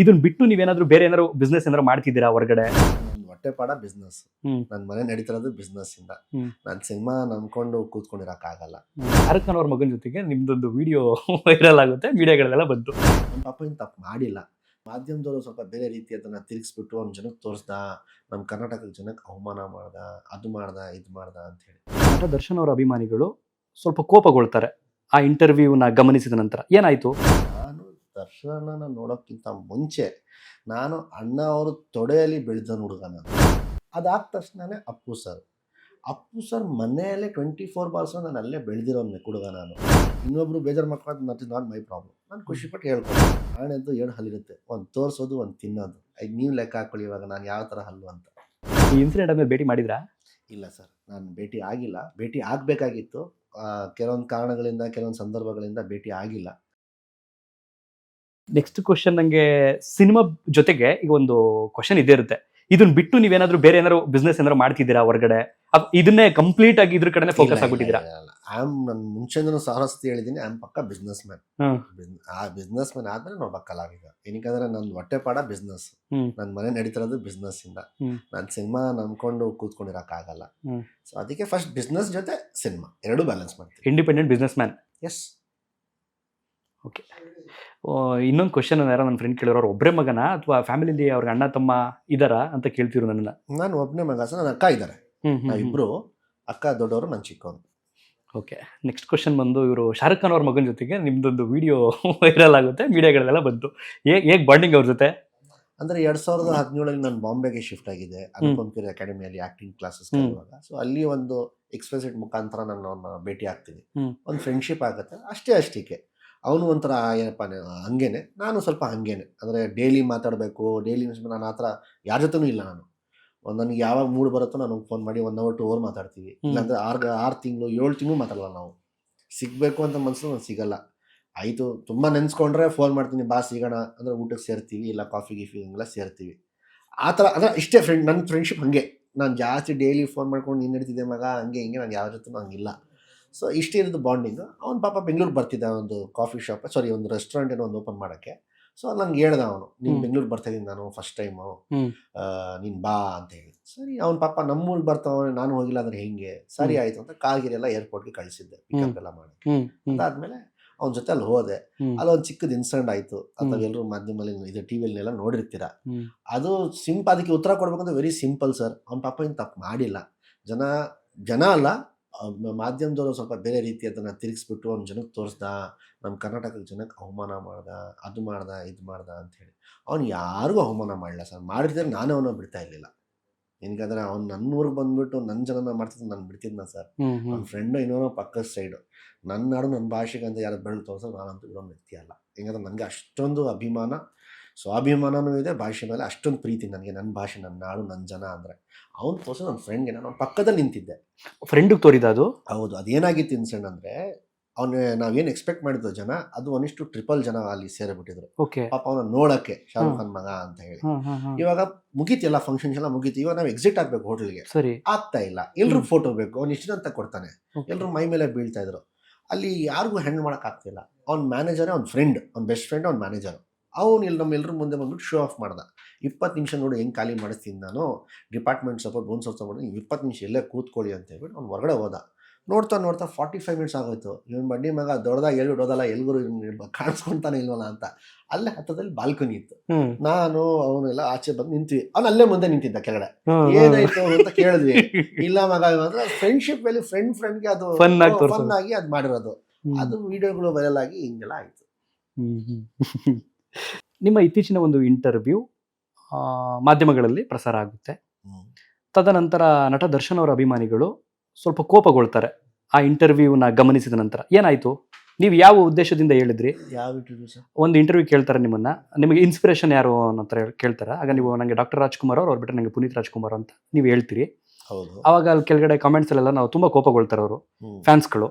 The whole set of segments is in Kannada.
ಇದನ್ನ ಬಿಟ್ಟು ನೀವೇನಾದ್ರೂ ಬೇರೆ ಏನಾದ್ರು ಬಿಸ್ನೆಸ್ ಏನಾದ್ರು ಮಾಡ್ತಿದ್ದೀರಾ ಹೊರಗಡೆ? ನನ್ನ ಹೊಟ್ಟೆಪಾಡ ಬಿಸ್ನೆಸ್. ನನ್ನ ಮನೆ ನಡೀತಿರೋದು ಬಿಸ್ನೆಸ್ ಇಂದ. ನಾನು ಸಿನಿಮಾ ನಂಬ್ಕೊಂಡು ಕೂತ್ಕೊಂಡಿರಕ್ಕಾಗಲ್ಲ. ಶಾರುಖ್ ಖಾನ್ ಅವ್ರ ಮಗನ ಜೊತೆಗೆ ನಿಮ್ದೊಂದು ವಿಡಿಯೋ ವೈರಲ್ ಆಗುತ್ತೆ, ಮೀಡಿಯಾಗಳಲ್ಲೆಲ್ಲ ಬಂತು. ನಮ್ಮ ಪಾಪ ಏನು ತಪ್ಪು ಮಾಡಿಲ್ಲ. ಮಾಧ್ಯಮದವರು ಸ್ವಲ್ಪ ಬೇರೆ ರೀತಿ ಅದನ್ನ ತಿರುಗಿಸ್ಬಿಟ್ಟು ಅವ್ನ ಜನಕ್ಕೆ ತೋರಿಸ್ದ, ನಮ್ಮ ಕರ್ನಾಟಕದ ಜನಕ್ಕೆ ಅವಮಾನ ಮಾಡ್ದ, ಅದು ಮಾಡ್ದ, ಇದು ಮಾಡ್ದ ಅಂತ ಹೇಳಿ. ನಟ ದರ್ಶನ್ ಅವರ ಅಭಿಮಾನಿಗಳು ಸ್ವಲ್ಪ ಕೋಪಗೊಳ್ತಾರೆ ಆ ಇಂಟರ್ವ್ಯೂನ ಗಮನಿಸಿದ ನಂತರ. ಏನಾಯ್ತು? ನಾನು ದರ್ಶನನ ನೋಡೋಕ್ಕಿಂತ ಮುಂಚೆ ನಾನು ಅಣ್ಣ ಅವರು ತೊಡೆಯಲ್ಲಿ ಬೆಳೆದ ಹುಡುಗ ನಾನು. ಅದಾದ ತಕ್ಷಣನೇ ಅಪ್ಪು ಸರ್ ಮನೆಯಲ್ಲೇ 24 ನಾನು ಅಲ್ಲೇ ಬೆಳೆದಿರೋನು ಹುಡುಗ ನಾನು. ಇನ್ನೊಬ್ರು ಬೇಜಾರು ಮಾಡ್ಕೊಂಡು nut is not my problem. ನಾನು ಖುಷಿಪಟ್ಟು ಹೇಳ್ಕೊಂಡು ಆಣೆದ್ದು 2 ಹಲ್ಲಿರುತ್ತೆ, ಒಂದು ತೋರಿಸೋದು, ಒಂದು ತಿನ್ನೋದು. ಈಗ ನೀವು ಲೆಕ್ಕ ಹಾಕೊಳ್ಳಿ ಇವಾಗ ನಾನು ಯಾವ ಥರ ಹಲ್ಲು ಅಂತ. ಈ ಇನ್ಸಿಡೆಂಟ್ ಆದ್ಮೇಲೆ ಭೇಟಿ ಮಾಡಿದ್ರಾ? ಇಲ್ಲ ಸರ್, ನಾನು ಭೇಟಿ ಆಗಿಲ್ಲ. ಭೇಟಿ ಆಗಬೇಕಾಗಿತ್ತು. ಕೆಲವೊಂದು ಕಾರಣಗಳಿಂದ, ಕೆಲವೊಂದು ಸಂದರ್ಭಗಳಿಂದ ಭೇಟಿ ಆಗಿಲ್ಲ. ನೆಕ್ಸ್ಟ್ ಕ್ವಶನ್, ನಂಗೆ ಸಿನಿಮಾ ಜೊತೆಗೆ ಈಗ ಒಂದು ಕ್ವಶನ್ ಇದೇ ಇರುತ್ತೆ, ಇದನ್ನ ಬಿಟ್ಟು ನೀವೇನಾದ್ರೂ ಬೇರೆ ಏನಾದ್ರು ಬಿಸ್ನೆಸ್ ಏನಾದ್ರು ಮಾಡ್ತಿದ್ದೀರಾ ಹೊರಗಡೆ? ಇದನ್ನೇ ಕಂಪ್ಲೀಟ್ ಆಗಿ ಇದ್ರ ಕಡೆನೇ ಫೋಕಸ್ ಆಗ್ಬಿಟ್ಟಿದ್ದೀರಾ? ನಾನು ಮುಂಚೆನೂ ಸಾರಸ್ತಿ ಹೇಳಿದ್ದೀನಿ, ಐ ಆಮ್ ಪಕ್ಕ ಬಿಸ್ನೆಸ್ ಮ್ಯಾನ್. ಆ ಬಿಸ್ನೆಸ್ ಮ್ಯಾನ್ ಆದ್ರೆ ನಾವು ಕಲಾವಿದ. ಏನಕ್ಕಂದ್ರೆ ನನ್ನ ಹೊಟ್ಟೆಪಾಡ ಬಿಸ್ನೆಸ್. ನನ್ನ ಮನೆ ನಡೀತಿರೋದು ಬಿಸ್ನೆಸ್ ಇಂದ. ನಾನು ಸಿನಿಮಾ ನಂಬ್ಕೊಂಡು ಕೂತ್ಕೊಂಡಿರಕ್ಕಾಗಲ್ಲ. ಸೊ ಅದಕ್ಕೆ ಫಸ್ಟ್ ಬಿಸ್ನೆಸ್ ಜೊತೆ ಸಿನಿಮಾ ಎರಡು ಬ್ಯಾಲೆನ್ಸ್ ಮಾಡ್ತೀನಿ. Independent business man. Yes. Okay. ಇನ್ನೊಂದು ಕ್ವಶನ್, ಯಾರೋ ನನ್ನ ಫ್ರೆಂಡ್ ಕೇಳೋರು, ಅವ್ರು ಒಬ್ಬರೇ ಮಗನ ಅಥವಾ ಫ್ಯಾಮಿಲಿಲಿ ಅವ್ರಿಗೆ ಅಣ್ಣ ತಮ್ಮ ಇದಾರಾ ಅಂತ ಕೇಳ್ತಿರು ನನ್ನನ್ನ. ನಾನು ಒಬ್ಬನೇ ಮಗ ಸರ್, ನನ್ನ ಅಕ್ಕ ಇದ್ದಾರೆ. ನಾವಿಬ್ರು, ಅಕ್ಕ ದೊಡ್ಡವರು, ನಾನು ಚಿಕ್ಕವನು. ಓಕೆ. ನೆಕ್ಸ್ಟ್ ಕ್ವಶನ್ ಬಂದು, ಇವರು ಶಾರುಖ್ ಖಾನ್ ಅವ್ರ ಮಗನ ಜೊತೆಗೆ ನಿಮ್ದೊಂದು ವಿಡಿಯೋ ವೈರಲ್ ಆಗುತ್ತೆ, ಮೀಡಿಯಾಗಳಲ್ಲೆಲ್ಲ ಬಂತು. ಹೇಗೆ ಬಾಂಡಿಂಗ್ ಅವ್ರ ಜೊತೆ? ಅಂದರೆ 2017 ನಾನು ಬಾಂಬೆಗೆ ಶಿಫ್ಟ್ ಆಗಿದೆ, ಅನುಪಮ್ ಕೆರೆ ಅಕಾಡೆಮಿಯಲ್ಲಿ ಆಕ್ಟಿಂಗ್ ಕ್ಲಾಸಸ್ ಕಲಿಯುವಾಗ. ಸೊ ಅಲ್ಲಿ ಒಂದು ಎಕ್ಸ್ಪ್ರೆಸಿಟ್ ಮುಖಾಂತರ ನಾನು ಅವನ್ನ ಭೇಟಿ ಆಗ್ತೀನಿ, ಒಂದು ಫ್ರೆಂಡ್ಶಿಪ್ ಆಗುತ್ತೆ. ಅಷ್ಟೇ. ಅವನು ಒಂಥರ ಏನಪ್ಪ ಹಂಗೇನೆ, ನಾನು ಸ್ವಲ್ಪ ಹಂಗೇನೆ. ಅಂದರೆ ಡೈಲಿ ಮಾತಾಡಬೇಕು, ಡೈಲಿ ನಾನು ಆ ಥರ ಯಾರ ಜೊತೆನೂ ಇಲ್ಲ. ನಾನು ನನಗೆ ಯಾವಾಗ ಮೂಡ್ ಬರುತ್ತೋ ನಾನು ಫೋನ್ ಮಾಡಿ 1 hour 2 hour ಮಾತಾಡ್ತೀವಿ. ಇಲ್ಲಾಂದರೆ 6 ತಿಂಗಳು 7 ತಿಂಗಳು ಮಾತಾಡಲ್ಲ. ನಾವು ಸಿಗಬೇಕು ಅಂತ ಮನಸ್ಸು ನಾನು ಸಿಗಲ್ಲ. ಆಯಿತು, ತುಂಬ ನೆನೆಸ್ಕೊಂಡ್ರೆ ಫೋನ್ ಮಾಡ್ತೀನಿ, ಬಾ ಸಿಗೋಣ ಅಂದರೆ ಊಟಕ್ಕೆ ಸೇರ್ತೀವಿ, ಇಲ್ಲ ಕಾಫಿ ಗೀಫಿ ಹಿಂಗೆಲ್ಲ ಸೇರ್ತೀವಿ. ಆ ಥರ ಅಂದರೆ ಇಷ್ಟೇ ನನ್ನ ಫ್ರೆಂಡ್ಶಿಪ್ ಹಾಗೆ. ನಾನು ಜಾಸ್ತಿ ಡೈಲಿ ಫೋನ್ ಮಾಡ್ಕೊಂಡು ನೀನು ನಡೀತಿದ್ದೆ ಮಗ ಹಂಗೆ ಹಿಂಗೆ, ನಾನು ಯಾವ ಜೊತೆ ಹಂಗಿಲ್ಲ. ಸೊ ಇಷ್ಟೇ ಇರೋದು ಬಾಂಡಿಂಗು. ಅವ್ನು ಪಾಪ ಬೆಂಗಳೂರು ಬರ್ತಿದ್ದ, ಒಂದು ಕಾಫಿ ಶಾಪ್, ಒಂದು ರೆಸ್ಟೋರೆಂಟ್ ಏನೋ ಒಂದು ಓಪನ್ ಮಾಡೋಕ್ಕೆ. ಸೊ ನಂಗೆ ಹೇಳ್ದ ಅವನು, ನೀನು ಬೆಂಗಳೂರು ಬರ್ತಾಯಿದ್ದೀನಿ ನಾನು ಫಸ್ಟ್ ಟೈಮು, ನೀನು ಬಾ ಅಂತ ಹೇಳಿ. ಸರಿ, ಅವ್ನು ಪಾಪ ನಮ್ಮೂರಿಗೆ ಬರ್ತಾವೆ, ನಾನು ಹೋಗಿಲ್ಲ ಅಂದರೆ ಹೆಂಗೆ, ಸರಿ ಆಯಿತು ಅಂತ ಕಾಲ್ಗಿರಿಯೆಲ್ಲ ಏರ್ಪೋರ್ಟ್ಗೆ ಕಳಿಸಿದ್ದೆ, ಪಿಕಪ್ ಎಲ್ಲ ಮಾಡಿ. ಅದಾದಮೇಲೆ ಅವನ ಜೊತೆ ಅಲ್ಲಿ ಹೋದೆ. ಅಲ್ಲೊಂದು ಚಿಕ್ಕದು ಇನ್ಸಿಡೆಂಟ್ ಆಯಿತು. ಅಥವಾ ಎಲ್ಲರೂ ಮಾಧ್ಯಮದಲ್ಲಿ ಇದು ಟಿವಿಯಲ್ಲೆಲ್ಲ ನೋಡಿರ್ತೀರ. ಅದು ಅದಕ್ಕೆ ಉತ್ತರ ಕೊಡ್ಬೇಕಂದ್ರೆ ವೆರಿ ಸಿಂಪಲ್ ಸರ್. ಅವ್ನ ಪಾಪ ಏನು ತಪ್ಪು ಮಾಡಿಲ್ಲ. ಜನ ಅಲ್ಲ, ಮಾಧ್ಯಮದವರು ಸ್ವಲ್ಪ ಬೇರೆ ರೀತಿ ಅದನ್ನು ತಿರುಗಿಸ್ಬಿಟ್ಟು ಅವ್ನ ಜನಕ್ಕೆ ತೋರಿಸ್ದ, ನಮ್ಮ ಕರ್ನಾಟಕದ ಜನಕ್ಕೆ ಅವಮಾನ ಮಾಡ್ದ, ಅದು ಮಾಡ್ದ, ಇದು ಮಾಡ್ದ ಅಂತ ಹೇಳಿ. ಅವ್ನು ಯಾರಿಗೂ ಅವಮಾನ ಮಾಡಲಿಲ್ಲ ಸರ್. ಮಾಡಿದ್ರೆ ನಾನೇ ಅವನ್ನ ಬಿಡ್ತಾ ಇರಲಿಲ್ಲ. ಏನಕ್ಕಂದ್ರೆ ಅವ್ನು ನನ್ನ ಊರಿಗೆ ಬಂದ್ಬಿಟ್ಟು ನನ್ನ ಜನನ ಮಾಡ್ತಿದ್ದು ನಾನು ಬಿಡ್ತಿದ್ನ ಸರ್. ನನ್ನ ಫ್ರೆಂಡು ಇನ್ನೊಂದು ಪಕ್ಕದ ಸೈಡು. ನನ್ನ ನಾಡು ನನ್ನ ಭಾಷೆಗೆ ಅಂತ ಯಾರು ಬೆಳೆದು ತೋರಿಸೋ ನಾನಂತೂ ಇರೋನು ವ್ಯಕ್ತಿ ಅಲ್ಲ. ಹೆಂಗಂದ್ರೆ ನನಗೆ ಅಷ್ಟೊಂದು ಅಭಿಮಾನ, ಸ್ವಾಭಿಮಾನವೂ ಇದೆ, ಭಾಷೆ ಮೇಲೆ ಅಷ್ಟೊಂದು ಪ್ರೀತಿ ನನಗೆ. ನನ್ನ ಭಾಷೆ, ನನ್ನ ನಾಡು, ನನ್ನ ಜನ ಅಂದರೆ ಅವ್ನು ತೋರಿಸೋ ನನ್ನ ಫ್ರೆಂಡ್ಗೆ ನಾನು ಅವ್ನ ಪಕ್ಕದಲ್ಲಿ ನಿಂತಿದ್ದೆ. ಫ್ರೆಂಡಿಗೆ ತೋರಿದ ಅದು? ಹೌದು. ಅದೇನಾಗಿತ್ತು ಇನ್ಸಿಡೆಂಟ್ ಅಂದರೆ, ಅವನು ನಾವೇನು ಎಕ್ಸ್ಪೆಕ್ಟ್ ಮಾಡಿದ್ವು ಜನ, ಅದು 1:3 ಜನ ಅಲ್ಲಿ ಸೇರಿಬಿಟ್ಟಿದ್ರು. ಪಾಪ ಅವನ ನೋಡೋಕ್ಕೆ ಶಾರುಖ್ ಖಾನ್ ಮಗ ಅಂತ ಹೇಳಿ. ಇವಾಗ ಮುಗೀತಿಲ್ಲ, ಫಂಕ್ಷನ್ಸ್ ಎಲ್ಲ ಮುಗೀತಿ. ಇವಾಗ ನಾವು ಎಕ್ಸಿಟ್ ಆಗಬೇಕು ಹೋಟೆಲ್ಗೆ, ಆಗ್ತಾ ಇಲ್ಲ. ಎಲ್ರಿಗೂ ಫೋಟೋ ಬೇಕು, ಅವ್ನು ಇಷ್ಟ ಅಂತ ಕೊಡ್ತಾನೆ. ಎಲ್ಲರೂ ಮೈ ಮೇಲೆ ಬೀಳ್ತಾ ಇದ್ರು. ಅಲ್ಲಿ ಯಾರಿಗೂ ಹ್ಯಾಂಡಲ್ ಮಾಡೋಕ್ಕಾಗ್ತಿಲ್ಲ. ಅವ್ನ ಮ್ಯಾನೇಜರೇ ಅವ್ನ ಫ್ರೆಂಡ್, ಅವ್ನ ಬೆಸ್ಟ್ ಫ್ರೆಂಡ್ ಅವ್ನ ಮ್ಯಾನೇಜರ್. ಅವನು ಇಲ್ಲಿ ನಮ್ಮೆಲ್ಲರ ಮುಂದೆ ಬಂದ್ಬಿಟ್ಟು ಶೋ ಆಫ್ ಮಾಡ್ದ. 20 ನಿಮಿಷ ನೋಡಿ ಹೆಂಗೆ ಖಾಲಿ ಮಾಡಿಸ್ತೀನಿ ನಾನು, ಡಿಪಾರ್ಟ್ಮೆಂಟ್ ಸಪೋರ್ಟ್ ಬೋನ್ ಸಪೋರ್ಟ್ ಮಾಡಿ 20 ನಿಮಿಷ ಎಲ್ಲೇ ಕೂತ್ಕೊಳ್ಳಿ ಅಂತ ಹೇಳ್ಬಿಟ್ಟು ಅವ್ನು ಹೊರಗಡೆ ಹೋದ. ನೋಡ್ತಾ 45 ಮಿನಿಟ್ಸ್ ಆಗೋಯ್ತು. ಇವನು ಬಡ್ಡಿ ಮಗ ದೊಡ್ಡದಾಗಿ ಹೇಳ್ಬಿಟ್ಟು ಹೋದಲ್ಲ, ಎಲ್ಗೂ ಕಾಣಿಸ್ಕೊಳ್ತಾನೆ ಇಲ್ವಲ್ಲ ಅಂತ. ಅಲ್ಲೇ ಹತ್ತದಲ್ಲಿ ಬಾಲ್ಕನಿ ಇತ್ತು. ನಾನು ಅವನೆಲ್ಲ ಆಚೆ ಬಂದು ನಿಂತ್ವಿ. ಅವ್ನು ಅಲ್ಲೇ ಮುಂದೆ ನಿಂತಿದ್ದ ಕೆಳಗಡೆ. ಏನಾಯ್ತು ಅಂತ ಕೇಳಿದ್ವಿ. ಇಲ್ಲ ಮಗ ಅಂದ್ರೆ ಫ್ರೆಂಡ್ಶಿಪ್ ವೇಲಿ ಫ್ರೆಂಡ್ಗೆ ಅದು ಫನ್ ಆಗಿ ಅದು ಮಾಡಿರೋದು. ಅದು ವಿಡಿಯೋಗಳು ವೈರಲ್ ಆಗಿ ಹಿಂಗೆಲ್ಲ ಆಯ್ತು. ನಿಮ್ಮ ಇತ್ತೀಚಿನ ಒಂದು ಇಂಟರ್ವ್ಯೂ ಮಾಧ್ಯಮಗಳಲ್ಲಿ ಪ್ರಸಾರ ಆಗುತ್ತೆ. ತದನಂತರ ನಟ ದರ್ಶನ್ ಅವರ ಅಭಿಮಾನಿಗಳು ಸ್ವಲ್ಪ ಕೋಪಗೊಳ್ತಾರೆ ಆ ಇಂಟರ್ವ್ಯೂನ ಗಮನಿಸಿದ ನಂತರ. ಏನಾಯ್ತು? ನೀವು ಯಾವ ಉದ್ದೇಶದಿಂದ ಹೇಳಿದ್ರಿ? ಯಾವ ಇಂಟರ್ವ್ಯೂ ಸರ್? ಒಂದು ಇಂಟರ್ವ್ಯೂ ಕೇಳ್ತಾರೆ ನಿಮ್ಮನ್ನ, ನಿಮಗೆ ಇನ್ಸ್ಪಿರೇಷನ್ ಯಾರು ಅನ್ನೋ ಕೇಳ್ತಾರೆ. ಆಗ ನೀವು ನನಗೆ ಡಾಕ್ಟರ್ ರಾಜ್ಕುಮಾರ್ ಅವ್ರು ಬಿಟ್ಟರೆ ನನಗೆ ಪುನೀತ್ ರಾಜ್ಕುಮಾರ್ ಅಂತ ನೀವು ಹೇಳ್ತೀರಿ. ಅವಾಗ ಅಲ್ಲಿ ಕೆಳಗಡೆ ಕಮೆಂಟ್ಸ್ ಅಲ್ಲೆಲ್ಲ ನಾವು ತುಂಬಾ ಕೋಪಗೊಳ್ತಾರೆ ಅವರು ಫ್ಯಾನ್ಸ್ಗಳು.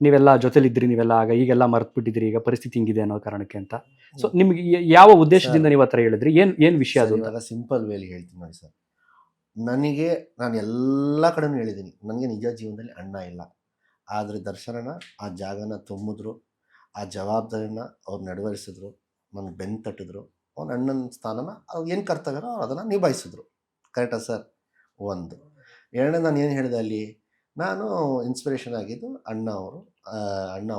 ನೀವೆಲ್ಲ ಜೊತೆಲಿದ್ರಿ, ನೀವೆಲ್ಲ ಆಗ ಈಗೆಲ್ಲ ಮರ್ತು ಬಿಟ್ಟಿದ್ರಿ, ಈಗ ಪರಿಸ್ಥಿತಿ ಹಿಂಗಿದೆ ಅನ್ನೋ ಕಾರಣಕ್ಕೆ ಅಂತ. ಸೊ ನಿಮ್ಗೆ ಯಾವ ಉದ್ದೇಶದಿಂದ ನೀವು ಆ ಥರ ಹೇಳಿದ್ರಿ? ಏನ್ ವಿಷಯ ಅದು? ಇವಾಗ ಸಿಂಪಲ್ ವೇಲಿ ಹೇಳ್ತೀನಿ ನೋಡಿ ಸರ್. ನಾನು ಎಲ್ಲ ಕಡೆನೂ ಹೇಳಿದ್ದೀನಿ, ನನಗೆ ನಿಜ ಜೀವನದಲ್ಲಿ ಅಣ್ಣ ಇಲ್ಲ. ಆದರೆ ದರ್ಶನನ ಆ ಜಾಗನ ತುಂಬಿದ್ರು, ಆ ಜವಾಬ್ದಾರಿನ ಅವ್ರು ನೆರವೇರಿಸಿದ್ರು, ನನಗೆ ಬೆನ್ನು ತಟ್ಟಿದ್ರು. ಅವ್ನ ಅಣ್ಣನ ಸ್ಥಾನನ ಅವ್ರು ಏನು ಕರ್ತವ್ಯನೋ ಅವ್ರು ಅದನ್ನು ನಿಭಾಯಿಸಿದ್ರು. ಕರೆಕ್ಟಾ ಸರ್? ಒಂದು. ಎರಡನೇ ನಾನು ಏನು ಹೇಳಿದೆ ಅಲ್ಲಿ, ನಾನು ಇನ್ಸ್ಪಿರೇಷನ್ ಆಗಿದ್ದು ಅಣ್ಣ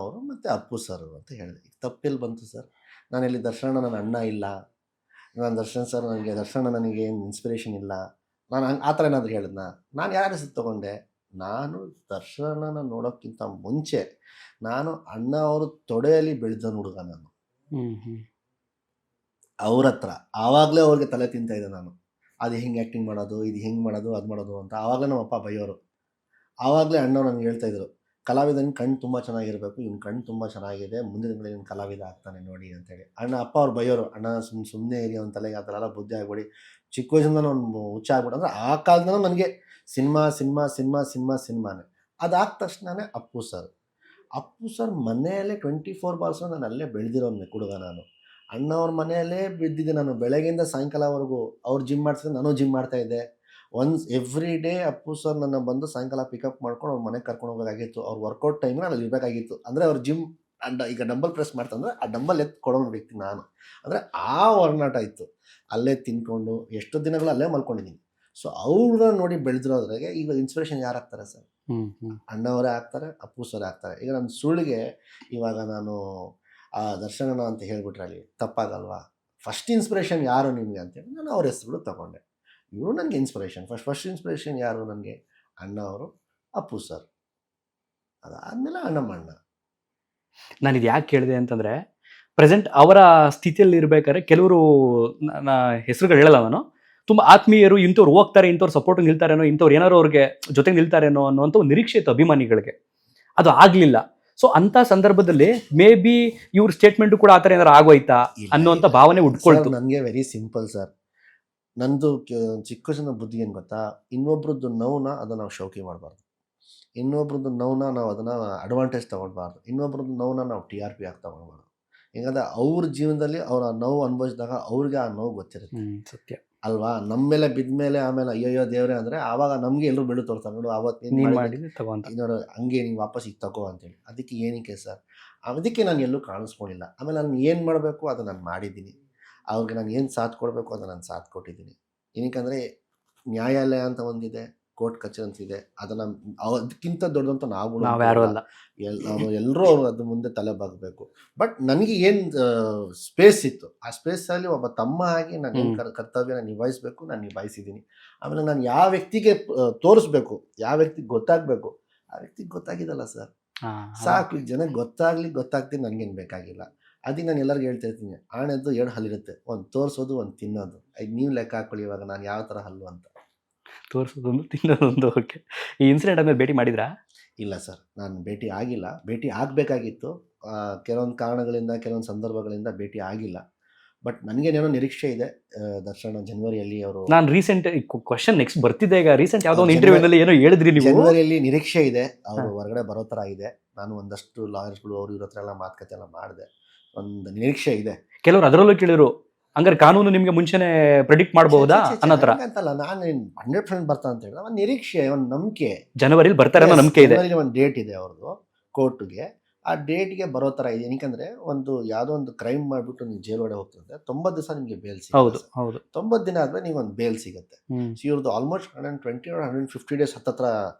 ಅವರು ಮತ್ತು ಅಪ್ಪು ಸರ್ ಅಂತ ಹೇಳಿದೆ. ಈಗ ತಪ್ಪೆಲ್ಲಿ ಬಂತು ಸರ್? ನಾನಿಲ್ಲಿ ದರ್ಶನ ನನ್ನ ಅಣ್ಣ ಇಲ್ಲ, ನಾನು ದರ್ಶನ ನನಗೆ ಏನು ಇನ್ಸ್ಪಿರೇಷನ್ ಇಲ್ಲ, ನಾನು ಆ ಥರ ಏನಾದರೂ ಹೇಳಿದ್ನ? ನಾನು ಯಾರ ಹೆಸರು ತೊಗೊಂಡೆ? ನಾನು ದರ್ಶನನ ನೋಡೋಕ್ಕಿಂತ ಮುಂಚೆ ನಾನು ಅಣ್ಣ ಅವರು ತೊಡೆಯಲ್ಲಿ ಬೆಳೆದ ಹುಡುಗ ನಾನು. ಅವ್ರ ಹತ್ರ ಆವಾಗಲೇ ಅವ್ರಿಗೆ ತಲೆ ತಿಂತಾಯಿದ್ದೆ ನಾನು. ಅದು ಹೆಂಗೆ ಆ್ಯಕ್ಟಿಂಗ್ ಮಾಡೋದು, ಇದು ಹೆಂಗೆ ಮಾಡೋದು, ಅದು ಮಾಡೋದು ಅಂತ. ಆವಾಗಲೇ ನಮ್ಮ ಅಪ್ಪ ಬೈಯೋರು. ಆವಾಗಲೇ ಅಣ್ಣವ್ರು ನನಗೆ ಹೇಳ್ತಾಯಿದ್ರು, ಕಲಾವಿದನ ಕಣ್ಣು ತುಂಬ ಚೆನ್ನಾಗಿರಬೇಕು, ಇವ್ನ ಕಣ್ಣು ತುಂಬ ಚೆನ್ನಾಗಿದೆ, ಮುಂದಿನ ದಿನಗಳಲ್ಲಿ ಇವ್ನು ಕಲಾವಿದ ಆಗ್ತಾನೆ ನೋಡಿ ಅಂತೇಳಿ. ಅಪ್ಪ ಅವ್ರು ಬೈಯೋರು, ಅಣ್ಣ ಸುಮ್ಮನೆ ಇರಿ, ಅವ್ನ ತಲೆಗೆ ಆ ಥರ ಎಲ್ಲ ಬುದ್ಧಿ ಆಗ್ಬೇಡಿ, ಚಿಕ್ಕ ವಯಸ್ಸಿಂದ ಅವ್ನು ಹುಚ್ಚ ಆಗ್ಬಿಡು. ಅಂದರೆ ಆ ಕಾಲದಿಂದ ನನಗೆ ಸಿನಿಮಾನೇ. ಅದಾದ ತಕ್ಷಣವೇ ಅಪ್ಪು ಸರ್ ಮನೆಯಲ್ಲೇ 24 ನಾನು ಅಲ್ಲೇ ಬೆಳೆದಿರೋನು ಹುಡುಗ ನಾನು. ಅಣ್ಣವ್ರ ಮನೆಯಲ್ಲೇ ಬಿದ್ದಿದ್ದೆ ನಾನು ಬೆಳಗ್ಗೆಯಿಂದ ಸಾಯಂಕಾಲವರೆಗೂ. ಅವ್ರು ಜಿಮ್ ಮಾಡ್ತಿದ್ದೆ, ನಾನು ಜಿಮ್ ಮಾಡ್ತಾಯಿದ್ದೆ. ಎವ್ರಿ ಡೇ ಅಪ್ಪು ಸರ್ ನನ್ನ ಬಂದು ಸಾಯಂಕಾಲ ಪಿಕಪ್ ಮಾಡ್ಕೊಂಡು ಅವ್ರ ಮನೆಗೆ ಕರ್ಕೊಂಡು ಹೋಗಬೇಕಾಗಿತ್ತು. ಅವ್ರ ವರ್ಕೌಟ್ ಟೈಮ್ಗೆ ನಾನು ಅಲ್ಲಿ ಇರಬೇಕಾಗಿತ್ತು. ಅಂದರೆ ಅವ್ರು ಜಿಮ್ ಈಗ ಡಂಬಲ್ ಪ್ರೆಸ್ ಮಾಡ್ತಂದ್ರೆ ಆ ಡಂಬಲ್ ಎತ್ತು ಕೊಡೋ ವ್ಯಕ್ತಿ ನಾನು. ಅಂದರೆ ಆ ಒಡನಾಟ ಇತ್ತು. ಅಲ್ಲೇ ತಿನ್ಕೊಂಡು ಎಷ್ಟೋ ದಿನಗಳು ಅಲ್ಲೇ ಮಲ್ಕೊಂಡಿದ್ದೀನಿ. ಸೊ ಅವ್ರನ್ನ ನೋಡಿ ಬೆಳೆದಿರೋದ್ರಾಗೆ ಈಗ ಇನ್ಸ್ಪಿರೇಷನ್ ಯಾರು ಆಗ್ತಾರೆ ಸರ್? ಅಣ್ಣವರೇ ಆಗ್ತಾರೆ, ಅಪ್ಪು ಸರ್ ಆಗ್ತಾರೆ. ಈಗ ನನ್ನ ಸುಳ್ಳಿಗೆ ಇವಾಗ ನಾನು ಆ ದರ್ಶನ ಅಂತ ಹೇಳ್ಬಿಟ್ರೆ ಅಲ್ಲಿ ತಪ್ಪಾಗಲ್ವಾ? ಫಸ್ಟ್ ಇನ್ಸ್ಪಿರೇಷನ್ ಯಾರು ನಿಮಗೆ ಅಂತೇಳಿ ನಾನು ಅವ್ರ ಹೆಸರುಗಳು ತಗೊಂಡೆ. ಇವರು ನನಗೆ ಇನ್ಸ್ಪಿರೇಷನ್. ಫಸ್ಟ್ ಇನ್ಸ್ಪಿರೇಷನ್ ಯಾರು ನನಗೆ? ಅಣ್ಣ ಅವರು, ಅಪ್ಪು ಸರ್, ಅದಾದಮೇಲೆ ನಮ್ಮ ಅಣ್ಣ. ನಾನು ಇದು ಯಾಕೆ ಕೇಳಿದೆ ಅಂತಂದರೆ, ಪ್ರೆಸೆಂಟ್ ಅವರ ಸ್ಥಿತಿಯಲ್ಲಿ ಇರಬೇಕಾದ್ರೆ ಕೆಲವರು ಹೆಸರುಗಳು ಹೇಳಲ್ಲ ನಾನು, ತುಂಬ ಆತ್ಮೀಯರು, ಇಂಥವ್ರು ಹೋಗ್ತಾರೆ, ಇಂಥವ್ರು ಸಪೋರ್ಟ್ ನಿಲ್ತಾರೇನೋ, ಇಂಥವ್ರು ಏನಾರು ಅವ್ರಿಗೆ ಜೊತೆಗೆ ನಿಲ್ತಾರೇನೋ ಅನ್ನೋಂಥ ಒಂದು ನಿರೀಕ್ಷೆ ಇತ್ತು ಅಭಿಮಾನಿಗಳಿಗೆ. ಅದು ಆಗಲಿಲ್ಲ. ಸೊ ಅಂಥ ಸಂದರ್ಭದಲ್ಲಿ ಮೇ ಬಿ ಇವ್ರ ಸ್ಟೇಟ್ಮೆಂಟು ಕೂಡ ಆ ಥರ ಏನಾರು ಆಗೋಯ್ತಾ ಅನ್ನೋಂಥ ಭಾವನೆ ಉಟ್ಕೊಳ್ತು. ನನಗೆ ವೆರಿ ಸಿಂಪಲ್ ಸರ್. ನಂದು ಚಿಕ್ಕ ವಯಸ್ಸಿನ ಬುದ್ಧಿ ಏನು ಗೊತ್ತಾ? ಇನ್ನೊಬ್ರದ್ದು ನೋವನ್ನ ಅದನ್ನು ನಾವು ಶೋಕಿ ಮಾಡಬಾರ್ದು. ಇನ್ನೊಬ್ರದ್ದು ನೋವನ್ನ ನಾವು ಅದನ್ನು ಅಡ್ವಾಂಟೇಜ್ ತೊಗೊಳ್ಬಾರ್ದು. ಇನ್ನೊಬ್ರದ್ದು ನೋವನ್ನ ನಾವು TRP ಆಗಿ ತೊಗೊಳ್ಬಾರ್ದು. ಯಾಕಂದರೆ ಅವ್ರ ಜೀವನದಲ್ಲಿ ಅವ್ರು ಆ ನೋವು ಅನುಭವಿಸಿದಾಗ ಅವ್ರಿಗೆ ಆ ನೋವು ಗೊತ್ತಿರುತ್ತೆ. ಸತ್ಯ ಅಲ್ವಾ? ನಮ್ಮ ಮೇಲೆ ಬಿದ್ದ ಮೇಲೆ ಆಮೇಲೆ ಅಯ್ಯಯ್ಯೋ ದೇವ್ರೆ ಅಂದರೆ ಆವಾಗ ನಮಗೆ ಎಲ್ಲರೂ ಬೆಳು ತೋರ್ತಾರೆ, ನೋಡು ಅವತ್ತು ನೋಡು ಹಂಗೆ ನೀವು ವಾಪಸ್ ಈಗ ತಗೋ ಅಂತೇಳಿ. ಅದಕ್ಕೆ ಏನಕ್ಕೆ ಸರ್? ಅದಕ್ಕೆ ನಾನು ಎಲ್ಲೂ ಕಾಣಿಸ್ಕೊಂಡಿಲ್ಲ. ಆಮೇಲೆ ನಾನು ಏನು ಮಾಡಬೇಕು ಅದು ನಾನು ಮಾಡಿದ್ದೀನಿ. ಅವ್ರಿಗೆ ನಾನು ಏನು ಸಾಥ್ ಕೊಡಬೇಕು ಅದು ನಾನು ಸಾಥ್ ಕೊಟ್ಟಿದ್ದೀನಿ. ಏನಕ್ಕಂದರೆ ನ್ಯಾಯಾಲಯ ಅಂತ ಒಂದಿದೆ, ಕೋರ್ಟ್ ಕಚೇರಿ ಅಂತಿದೆ. ಅದನ್ನು ಅದಕ್ಕಿಂತ ದೊಡ್ಡದಂತ ನಾವು ಯಾರೂ ಅಲ್ಲ. ಎಲ್ಲರೂ ಅವ್ರು ಅದ್ರ ಮುಂದೆ ತಲೆ ಬಾಗಬೇಕು. ಬಟ್ ನನಗೆ ಏನು ಸ್ಪೇಸ್ ಇತ್ತು, ಆ ಸ್ಪೇಸಲ್ಲಿ ಒಬ್ಬ ತಮ್ಮ ಆಗಿ ನಾನು ಏನು ಕರ್ತವ್ಯನ ನಿಭಾಯಿಸಬೇಕು, ನಾನು ನಿಭಾಯಿಸಿದ್ದೀನಿ. ಆಮೇಲೆ ನಾನು ಯಾವ ವ್ಯಕ್ತಿಗೆ ತೋರಿಸ್ಬೇಕು, ಯಾವ ವ್ಯಕ್ತಿಗೆ ಗೊತ್ತಾಗಬೇಕು, ಆ ವ್ಯಕ್ತಿಗೆ ಗೊತ್ತಾಗಿದ್ದಲ್ಲ ಸರ್, ಸಾಕು. ಜನಕ್ಕೆ ಗೊತ್ತಾಗ್ತೀನಿ, ನನಗೇನು ಬೇಕಾಗಿಲ್ಲ. ಅದಕ್ಕೆ ನಾನು ಎಲ್ಲರಿಗೂ ಹೇಳ್ತಿರ್ತೀನಿ, ಆಣೆದ್ದು 2 ಹಲ್ಲಿರುತ್ತೆ, ಒಂದು ತೋರಿಸೋದು, ಒಂದು ತಿನ್ನೋದು. ಅದು ನೀವು ಲೆಕ್ಕ ಹಾಕೊಳ್ಳಿ ಇವಾಗ ನಾನು ಯಾವ ಥರ ಹಲ್ಲು ಅಂತ. ತೋರಿಸೋದೊಂದು, ತಿನ್ನೋದೊಂದು. ಓಕೆ. ಈ ಇನ್ಸಿಡೆಂಟ್ ಆದಮೇಲೆ ಭೇಟಿ ಮಾಡಿದ್ರಾ? ಇಲ್ಲ ಸರ್, ನಾನು ಭೇಟಿ ಆಗಿಲ್ಲ. ಭೇಟಿ ಆಗಬೇಕಾಗಿತ್ತು. ಕೆಲವೊಂದು ಕಾರಣಗಳಿಂದ, ಕೆಲವೊಂದು ಸಂದರ್ಭಗಳಿಂದ ಭೇಟಿ ಆಗಿಲ್ಲ. ಬಟ್ ನನಗೇನೇನೋ ನಿರೀಕ್ಷೆ ಇದೆ. ದರ್ಶನ ಜನವರಿಯಲ್ಲಿ ಅವರು, ನಾನು ರೀಸೆಂಟ್ ಕ್ವಶನ್ ನೆಕ್ಸ್ಟ್ ಬರ್ತಿದ್ದೆ. ಈಗ ರೀಸೆಂಟ್ ಯಾವುದೋ ಒಂದು ಇಂಟರ್ವ್ಯೂನಲ್ಲಿ ಏನೋ ಹೇಳಿದ್ರಿ ನೀವು, ಜನವರಿಯಲ್ಲಿ ನಿರೀಕ್ಷೆ ಇದೆ, ಅವರು ಹೊರಗಡೆ ಬರೋ ಥರ ಇದೆ. ನಾನು ಒಂದಷ್ಟು ಲಾಯರ್ಸ್ಗಳು ಅವರು ಇರೋ ಹತ್ರ ಎಲ್ಲ ಮಾತುಕತೆ ಎಲ್ಲ ಮಾಡಿದೆ. ಒಂದು ನಿರೀಕ್ಷೆ ಇದೆ. ಕೆಲವರು ಅದರಲ್ಲೂ ಕೇಳಿದ್ರು, ಹಂಗಾರೆ ಕಾನೂನು ನಿಮಗೆ ಮುಂಚೆನೆ ಪ್ರೆಡಿಕ್ಟ್ ಮಾಡಬಹುದಾ ಅನ್ನೋ ಥರ. ಅಂತಲ್ಲ, ನಾನು 100% ಬರ್ತಾ ಅಂತ ಹೇಳಿದ್ರೆ ಒಂದು ನಿರೀಕ್ಷೆ, ಒಂದು ನಂಬಿಕೆ. ಜನವರಿಲಿ ಬರ್ತಾರೆ ಅನ್ನೋ ನಂಬಿಕೆ ಇದೆ. ಒಂದು ಡೇಟ್ ಇದೆ ಅವ್ರದ್ದು ಕೋರ್ಟ್ಗೆ. ಆ ಡೇಟ್ಗೆ ಬರೋ ಥರ ಇದೆ. ಏನಕ್ಕೆ ಒಂದು ಯಾವುದೋ ಒಂದು ಕ್ರೈಮ್ ಮಾಡಿಬಿಟ್ಟು ನೀವು ಜೈಲ್ ಒಳಗೆ ಹೋಗ್ತದೆ, 90 ದಿವಸ ನಿಮಗೆ ಬೇಲ್ ಸಿಗುತ್ತೆ. ಹೌದು, 90 ದಿನ ಆದಮೇಲೆ ನೀವು ಒಂದು ಬೇಲ್ ಸಿಗುತ್ತೆ. ಸೊ ಇವ್ರದ್ದು ಆಲ್ಮೋಸ್ಟ್ 120 or 150 ಡೇಸ್ ಹತ್ತತ್ರ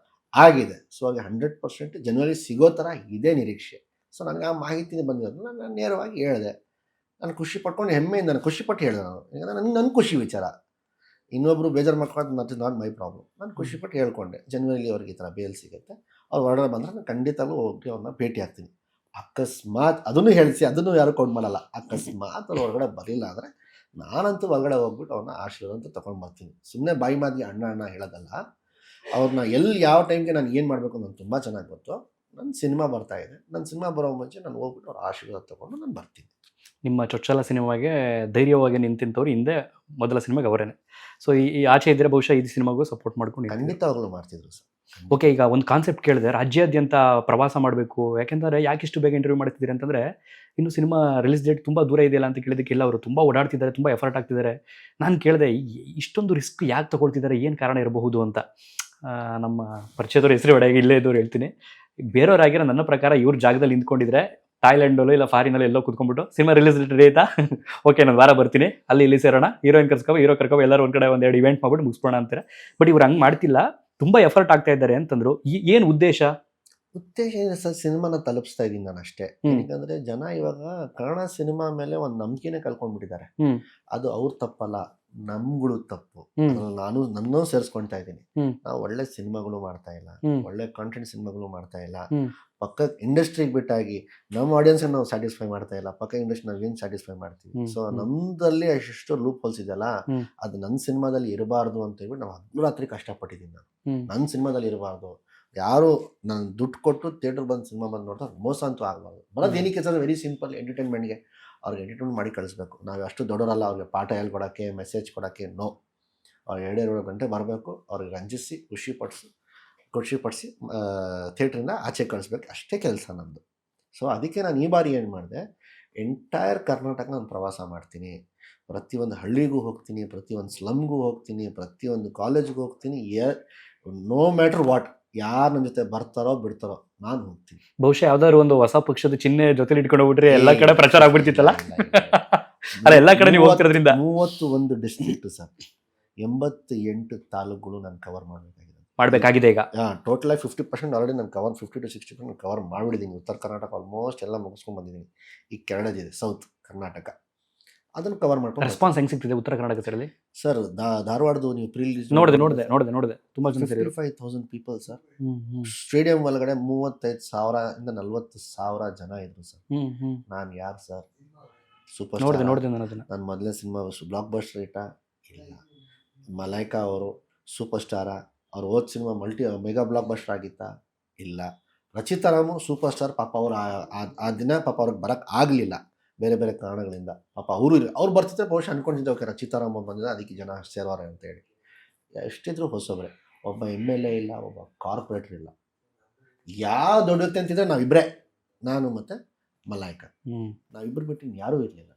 ಆಗಿದೆ. ಸೊ ಹಾಗೆ 100% ಜನವರಿ ಸಿಗೋ ಥರ ಇದೆ ನಿರೀಕ್ಷೆ. ಸೊ ನನಗೆ ಆ ಮಾಹಿತಿ ಬಂದಿರೋದನ್ನ ನಾನು ನೇರವಾಗಿ ಹೇಳಿದೆ. ನಾನು ಖುಷಿ ಪಟ್ಕೊಂಡು ಹೆಮ್ಮೆಯಿಂದ ನಾನು ಖುಷಿಪಟ್ಟು ಹೇಳಿದೆ. ನಾನು ಯಾಕಂದರೆ ನನ್ನ ಖುಷಿ ವಿಚಾರ. ಇನ್ನೊಬ್ಬರು ಬೇಜಾರು ಮಾಡ್ಕೊಂಡು nut is not my problem. ನಾನು ಖುಷಿಪಟ್ಟು ಹೇಳ್ಕೊಂಡೆ, ಜನವರಿಲಿ ಅವ್ರಿಗೆ ಈ ಥರ ಬೇಲ್ ಸಿಗುತ್ತೆ, ಅವ್ರು ಹೊರಗಡೆ ಬಂದರೆ ನಾನು ಖಂಡಿತವೂ ಹೋಗಿ ಅವ್ರನ್ನ ಭೇಟಿ ಆಗ್ತೀನಿ. ಅಕಸ್ಮಾತ್ ಅದನ್ನು ಹೇಳಿಸಿ, ಅದನ್ನು ಯಾರು ಕೌಂಟ್ ಮಾಡಲ್ಲ. ಅಕಸ್ಮಾತ್ ಅವ್ರು ಹೊರಗಡೆ ಬರಲಿಲ್ಲ ಅಂದರೆ ನಾನಂತೂ ಹೊರಗಡೆ ಹೋಗ್ಬಿಟ್ಟು ಅವ್ರನ್ನ ಆಶೀರ್ವಾದ ಅಂತ ತೊಗೊಂಡು ಬರ್ತೀನಿ. ಸುಮ್ಮನೆ ಬಾಯಿ ಮಾತಿಗೆ ಅಣ್ಣ ಹೇಳೋದಲ್ಲ. ಅವ್ರನ್ನ ಯಾವ ಟೈಮ್ಗೆ ನಾನು ಏನು ಮಾಡಬೇಕು ಅನ್ನೋದು ತುಂಬ ಚೆನ್ನಾಗಿ ಗೊತ್ತು. ನನ್ನ ಸಿನಿಮಾ ಬರ್ತಾಯಿದೆ, ನನ್ನ ಸಿನಿಮಾ ಬರೋ ಮುಂಚೆ ನಾನು ಹೋಗ್ಬಿಟ್ಟು ಅವ್ರ ಆಶೀರ್ವಾದ ತೊಗೊಂಡು ನಾನು ಬರ್ತೀನಿ. ನಿಮ್ಮ ಚೊಚ್ಚಲ ಸಿನಿಮಾಗೆ ಧೈರ್ಯವಾಗಿ ನಿಂತಿಂತವ್ರು ಹಿಂದೆ ಮೊದಲ ಸಿನಿಮಾಗೆ ಅವರೇನೆ. ಸೊ ಈ ಆಚೆ ಇದ್ದರೆ ಬಹುಶಃ ಈ ಸಿನಿಮಾಗೂ ಸಪೋರ್ಟ್ ಮಾಡ್ಕೊಂಡು ಖಂಡಿತವಾಗ್ಲೂ ಮಾಡ್ತಿದ್ರು ಸರ್. ಓಕೆ, ಈಗ ಒಂದು ಕಾನ್ಸೆಪ್ಟ್ ಕೇಳಿದೆ, ರಾಜ್ಯಾದ್ಯಂತ ಪ್ರವಾಸ ಮಾಡಬೇಕು, ಯಾಕೆಂದರೆ ಯಾಕಿಷ್ಟು ಬೇಗ ಇಂಟರ್ವ್ಯೂ ಮಾಡ್ತಿದ್ದೀರಿ ಅಂತಂದರೆ ಇನ್ನು ಸಿನಿಮಾ ರಿಲೀಸ್ ಡೇಟ್ ತುಂಬ ದೂರ ಇದೆಯಲ್ಲ ಅಂತ ಕೇಳಿದ್ದಕ್ಕೆಲ್ಲ ಅವರು ತುಂಬ ಓಡಾಡ್ತಿದ್ದಾರೆ, ತುಂಬ ಎಫರ್ಟ್ ಆಗ್ತಿದ್ದಾರೆ. ನಾನು ಕೇಳಿದೆ, ಇಷ್ಟೊಂದು ರಿಸ್ಕ್ ಯಾಕೆ ತೊಗೊಳ್ತಿದ್ದಾರೆ, ಏನು ಕಾರಣ ಇರಬಹುದು ಅಂತ. ನಮ್ಮ ಪರಿಚಯದವ್ರ ಹೆಸರು ಹೊಡೆಯಾಗಿ ಇಲ್ಲೇ ಇದ್ದವ್ರು ಹೇಳ್ತೀನಿ, ಬೇರೆಯವರಾಗಿರೋ ನನ್ನ ಪ್ರಕಾರ ಇವ್ರ ಜಾಗದಲ್ಲಿ ನಿಂತ್ಕೊಂಡಿದ್ರೆ ಥಾಯ್ಲೆಂಡಲ್ಲೋ ಇಲ್ಲ ಫಾರಿನಲ್ಲೋ ಎಲ್ಲೋ ಕುತ್ಕೊಂಡ್ಬಿಟ್ಟು ಸಿನಿಮಾ ರಿಲೀಸ್ ಡೇಟ್ ಆಯ್ತಾ ಓಕೆ ನಾನು ವಾರ ಬರ್ತೀನಿ ಅಲ್ಲಿ ಇಲ್ಲಿ ಸೇರೋಣ, ಹೀರೋಯಿನ್ ಹೀರೋ ಕರ್ಕೊ ಎಲ್ಲರೂ ಒಂದ್ ಕಡೆ ಒಂದೆರಡು ಇವೆಂಟ್ ಮಾಡ್ಬಿಟ್ಟು ಮುಗಿಸ್ಬೋಣ ಅಂತಾರೆ. ಬಟ್ ಇವ್ರು ಹಂಗೆ ಮಾಡ್ತಿಲ್ಲ, ತುಂಬಾ ಎಫರ್ಟ್ ಆಗ್ತಾ ಇದ್ದಾರೆ ಅಂತಂದ್ರು. ಏನು ಉದ್ದೇಶ? ಉದ್ದೇಶ ಏನು ಸರ್, ಸಿನಿಮಾನ ತಲುಪಿಸ್ತಾ ಇದ್ದೀನಿ ನಾನು ಅಷ್ಟೇ. ಯಾಕಂದ್ರೆ ಜನ ಇವಾಗ ಕನ್ನಡ ಸಿನಿಮಾ ಮೇಲೆ ಒಂದು ನಂಬಿಕೆನೆ ಕಳ್ಕೊಂಡ್ಬಿಟ್ಟಿದ್ದಾರೆ. ಅದು ಅವ್ರ ತಪ್ಪಲ್ಲ, ನಮ್ಗಳು ತಪ್ಪು. ನಾನು ನನ್ನೂ ಸೇರಿಸ್ಕೊಳ್ತಾ ಇದ್ದೀನಿ. ನಾವು ಒಳ್ಳೆ ಸಿನಿಮಾಗಳು ಮಾಡ್ತಾ ಇಲ್ಲ, ಒಳ್ಳೆ ಕಾಂಟೆಂಟ್ ಸಿನಿಮಾಗಳು ಮಾಡ್ತಾ ಇಲ್ಲ. ಪಕ್ಕ ಇಂಡಸ್ಟ್ರಿಗೆ ಬಿಟ್ಟಾಗಿ ನಮ್ಮ ಆಡಿಯನ್ಸ್ ನಾವು ಸ್ಯಾಟಿಸ್ಫೈ ಮಾಡ್ತಾ ಇಲ್ಲ, ಪಕ್ಕ ಇಂಡಸ್ಟ್ರಿ ನಾವು ಏನ್ ಸ್ಯಾಟಿಸ್ಫೈ ಮಾಡ್ತೀವಿ. ಸೊ ನಮ್ದಲ್ಲಿ ಅಷ್ಟು ಲೂಪ್ ಹೋಲ್ಸ್ ಇದೆಯಲ್ಲ, ಅದು ನನ್ನ ಸಿನಿಮಾದಲ್ಲಿ ಇರಬಾರ್ದು ಅಂತ ಹೇಳ್ಬಿಟ್ಟು ನಾವು ಹಗ್ಲು ರಾತ್ರಿ ಕಷ್ಟಪಟ್ಟಿದ್ದೀನಿ. ನಾನು ನನ್ನ ಸಿನಿಮಾದಲ್ಲಿ ಇರಬಾರ್ದು, ಯಾರು ನಾನು ದುಡ್ಡು ಕೊಟ್ಟು ಥಿಯೇಟರ್ ಬಂದು ಸಿನಿಮಾ ಬಂದು ನೋಡ್ತಾರೆ ಮೋಸ ಅಂತೂ ಆಗಬಾರ್ದು. ಬರೋದು ಏನಕ್ಕೆ ಸರ್, ವೆರಿ ಸಿಂಪಲ್, ಎಂಟರ್ಟೈನ್ಮೆಂಟ್ಗೆ. ಅವ್ರಿಗೆ ಎಂಟರ್ಟೈನ್ಮೆಂಟ್ ಮಾಡಿ ಕಳಿಸ್ಬೇಕು. ನಾವು ಅಷ್ಟು ದೊಡ್ಡವರಲ್ಲ ಅವ್ರಿಗೆ ಪಾಠ ಹೇಳ್ಕೊಡೋಕ್ಕೆ, ಮೆಸೇಜ್ ಕೊಡೋಕ್ಕೆ. ನೋ, ಅವ್ರು 2-2 ಗಂಟೆ ಬರಬೇಕು, ಅವ್ರಿಗೆ ರಂಜಿಸಿ ಖುಷಿಪಡಿಸಿ ಥಿಯೇಟ್ರಿಂದ ಆಚೆ ಕಳಿಸ್ಬೇಕು, ಅಷ್ಟೇ ಕೆಲಸ ನಮ್ಮದು. ಸೊ ಅದಕ್ಕೆ ನಾನು ಈ ಬಾರಿ ಏನು ಮಾಡಿದೆ, ಎಂಟೈರ್ ಕರ್ನಾಟಕ ನಾನು ಪ್ರವಾಸ ಮಾಡ್ತೀನಿ. ಪ್ರತಿಯೊಂದು ಹಳ್ಳಿಗೂ ಹೋಗ್ತೀನಿ, ಪ್ರತಿಯೊಂದು ಸ್ಲಮ್ಗೂ ಹೋಗ್ತೀನಿ, ಪ್ರತಿಯೊಂದು ಕಾಲೇಜ್ಗೂ ಹೋಗ್ತೀನಿ. ನೋ ಮ್ಯಾಟರ್ ವಾಟ್, ಯಾರು ನನ್ನ ಜೊತೆ ಬರ್ತಾರೋ ಬಿಡ್ತಾರೋ ನಾನು ಹೋಗ್ತೀನಿ. ಬಹುಶಃ ಯಾವ್ದಾದ್ರು ಒಂದು ಹೊಸ ಪಕ್ಷದ ಚಿಹ್ನೆ ಜೊತೆ ಇಟ್ಕೊಂಡು ಹೋಗ್ಬಿಟ್ರೆ ಎಲ್ಲಾ ಕಡೆ ಪ್ರಚಾರ ಆಗ್ಬಿಡ್ತಿತ್ತಲ್ಲ. ಅಲ್ಲ, ಎಲ್ಲಾ ಕಡೆ ನೀವು ಹೋಗ್ತಿರೋದ್ರಿಂದ 31 ಡಿಸ್ಟ್ರಿಕ್ಟ್ ಸರ್, 88 ತಾಲೂಕುಗಳು ನಾನು ಕವರ್ ಮಾಡ್ಬೇಕಾಗಿದೆ ಈಗ. ಟೋಟಲ್ 50% ಆಲ್ರೆಡಿ ನಾನು ಕವರ್, 50 to 60% ಕವರ್ ಮಾಡಿಬಿಟ್ಟಿದ್ದೀನಿ. ಉತ್ತರ ಕರ್ನಾಟಕ ಆಲ್ಮೋಸ್ಟ್ ಎಲ್ಲ ಮುಗಿಸ್ಕೊಂಡು ಬಂದಿದ್ದೀನಿ. ಈಗ ಕೆಳಗಡೆ ಸೌತ್ ಕರ್ನಾಟಕ, ಅದನ್ನು ಕವರ್ ಮಾಡ್ಕೊಂಡು. ರೆಸ್ಪಾನ್ಸ್ ಹೆಂಗ್ ಸಿಗ್ತಿದೆ ಉತ್ತರ ಕರ್ನಾಟಕ ಸೈಡಲ್ಲಿ? ಸರ್ ಧಾರವಾಡದು ನೀವು ಪ್ರೀ ರಿಲೀಸ್ ನೋಡಿದೆ ತುಂಬಾ ಜನ 55,000 ಪೀಪಲ್ ಸರ್. ಸ್ಟೇಡಿಯಂ ಒಳಗಡೆ 35,000 ಇಂದ 40,000 ಜನ ಇದ್ರು ಸರ್. ನಾನು ಯಾರು ಸರ್, ಸೂಪರ್ ನೋಡಿದೆ ನನ್ನ ಮೊದಲನೇ ಸಿನಿಮಾ ಬ್ಲಾಕ್ ಬಸ್ಟರ್ ಇಟ್ಟ ಇಲ್ಲ. ಮಲೈಕಾ ಅವರು ಸೂಪರ್ ಸ್ಟಾರ, ಅವ್ರು ಹೋದ ಸಿನಿಮಾ ಮೆಗಾ ಬ್ಲಾಕ್ ಬಸ್ಟರ್ ಆಗಿತ್ತಾ ಇಲ್ಲ. ರಚಿತಾರಾಮು ಸೂಪರ್ ಸ್ಟಾರ್, ಪಾಪ ಅವರು ಆ ದಿನ ಪಾಪ ಅವ್ರಿಗೆ ಬರಕ್ಕೆ ಆಗಲಿಲ್ಲ ಬೇರೆ ಬೇರೆ ಕಾರಣಗಳಿಂದ. ಪಾಪ ಅವ್ರು ಬರ್ತಿದ್ರೆ ಬಹುಶಃ ಅನ್ಕೊಂಡಿದ್ದೆ, ಓಕೆ ರಚಿತಾರಾಮ ಬಂದಿದೆ ಅದಕ್ಕೆ ಜನ ಸೇರ್ವಾರೆ ಅಂತೇಳಿ. ಎಷ್ಟಿದ್ರು ಹೊಸಬ್ರೆ, ಒಬ್ಬ MLA ಇಲ್ಲ, ಒಬ್ಬ ಕಾರ್ಪೊರೇಟರ್ ಇಲ್ಲ. ಯಾವ ದೊಡ್ಡತ್ತೆ ಅಂತಿದ್ರೆ ನಾವಿಬ್ಬರೇ, ನಾನು ಮತ್ತು ಮಲಾಯ್ಕ, ನಾವಿಬ್ಬರು ಬಿಟ್ಟು ಯಾರೂ ಇರಲಿಲ್ಲ.